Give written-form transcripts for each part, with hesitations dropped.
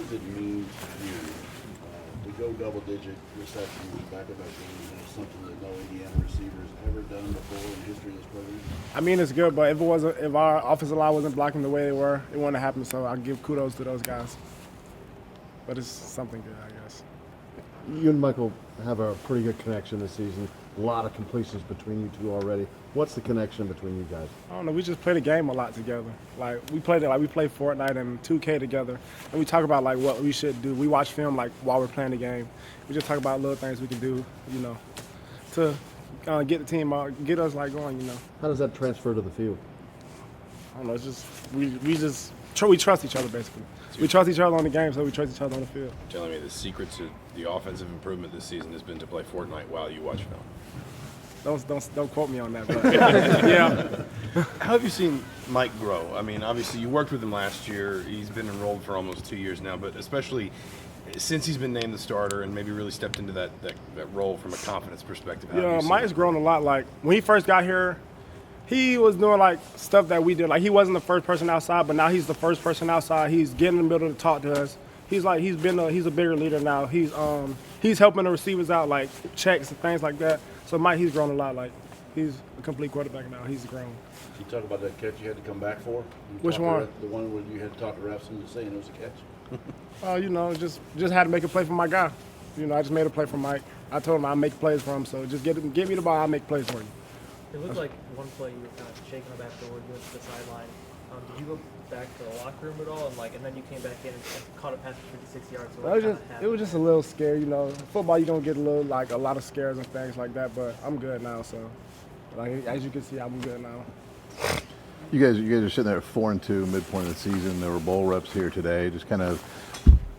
does it mean to you to go double-digit receptions back-to-back games? And it's something that no Indiana receiver has ever done before in the history of this program. I mean, it's good, but if our offensive line wasn't blocking the way they were, it wouldn't have happened. So I give kudos to those guys. But it's something good, I guess. You and Michael have a pretty good connection this season. A lot of completions between you two already. What's the connection between you guys? I don't know. We just play the game a lot together. We play Fortnite and 2K together, and we talk about what we should do. We watch film while we're playing the game. We just talk about little things we can do, to get the team out, get us going. How does that transfer to the field? I don't know. It's just we trust each other basically. We trust each other on the game, so we trust each other on the field. Telling me the secret to the offensive improvement this season has been to play Fortnite while you watch film. Don't quote me on that, but yeah. How have you seen Mike grow? I mean, obviously you worked with him last year. He's been enrolled for almost 2 years now, but especially since he's been named the starter and maybe really stepped into that role from a confidence perspective. Yeah, Mike's grown a lot. When he first got here, he was doing stuff that we did. He wasn't the first person outside, but now he's the first person outside. He's getting in the middle to talk to us. He's a bigger leader now. He's helping the receivers out, checks and things like that. So Mike, he's grown a lot. He's a complete quarterback now. He's grown. You talk about that catch you had to come back for. Which one? The one where you had to talk to refs and saying it was a catch. Just had to make a play for my guy. I just made a play for Mike. I told him I'd make plays for him. So just get me the ball. I'll make plays for you. It looked like one play you were kind of shaking up afterward. You went to the sideline. Did you go back to the locker room at all? And then you came back in and caught a pass for 56 yards. So it was just a little scary, Football, you don't get a lot of scares and things like that. But I'm good now. So, as you can see, I'm good now. You guys are sitting there at 4-2, midpoint of the season. There were bowl reps here today. Just kind of,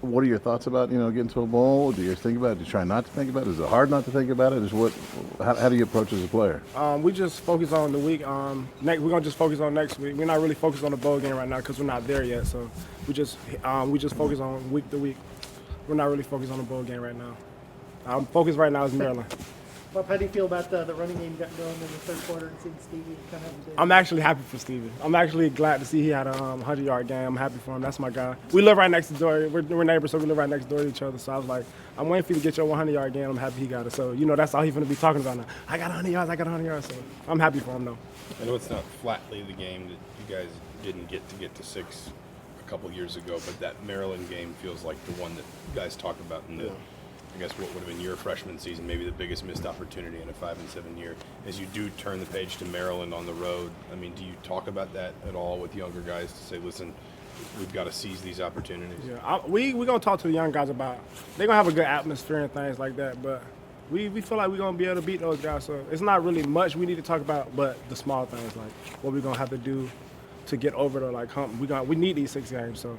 what are your thoughts about getting to a bowl? Do you guys think about it? Do you try not to think about it? Is it hard not to think about it? How do you approach it as a player? We just focus on the week. We're gonna just focus on next week. We're not really focused on the bowl game right now because we're not there yet. So we just focus on week to week. We're not really focused on the bowl game right now. Our focus right now is Maryland. How do you feel about the running game you got going in the third quarter and seeing Stevie kind of have a day? I'm actually happy for Stevie. I'm actually glad to see he had a 100-yard game. I'm happy for him. That's my guy. We live right next door. We're neighbors, so we live right next door to each other. So I was like, I'm waiting for you to get your 100-yard game. I'm happy he got it. So, that's all he's going to be talking about now. I got 100 yards. I got 100 yards. So I'm happy for him, though. I know it's not flatly the game that you guys didn't get to 6 a couple years ago, but that Maryland game feels like the one that you guys talk about in the I guess what would have been your freshman season, maybe the biggest missed opportunity in a 5-7 year. As you do turn the page to Maryland on the road, I mean, do you talk about that at all with younger guys to say, listen, we've got to seize these opportunities? Yeah, we're going to talk to the young guys about they're going to have a good atmosphere and things like that, but we feel like we're going to be able to beat those guys. So it's not really much we need to talk about, but the small things, like what we're going to have to do to get over the hump. We need these 6 games, so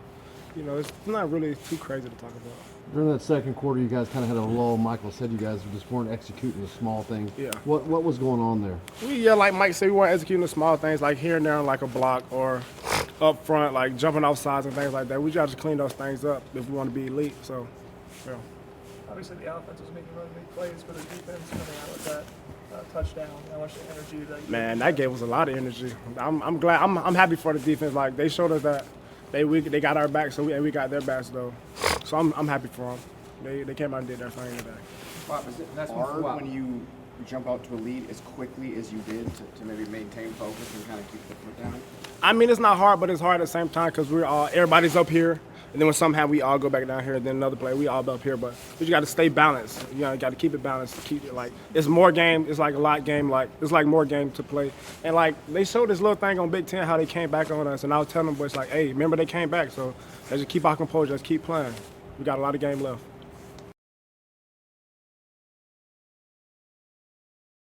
it's not really too crazy to talk about. During that second quarter, you guys kind of had a lull. Michael said you guys just weren't executing the small things. Yeah. What was going on there? Like Mike said, we weren't executing the small things, like here and there on a block or up front, like jumping off sides and things like that. We got to clean those things up if we want to be elite. So, yeah. Obviously, the offense was making really big plays, but the defense coming out with that touchdown. How much energy that? Man, that gave us a lot of energy. I'm glad. I'm happy for the defense. They showed us that they got our back, and we got their backs though. So I'm happy for them. They came out and did their thing today. Whop, is it hard when you jump out to a lead as quickly as you did to maybe maintain focus and kind of keep the foot down? I mean, it's not hard, but it's hard at the same time because everybody's up here, and then when something happens, we all go back down here. Then another play, we all up here, but you got to stay balanced. You got to keep it balanced. Keep it it's more game. It's a lot game. It's more game to play. And they showed this little thing on Big Ten how they came back on us, and I was telling them boys hey, remember they came back, so let's just keep our composure. Let's keep playing. We got a lot of game left.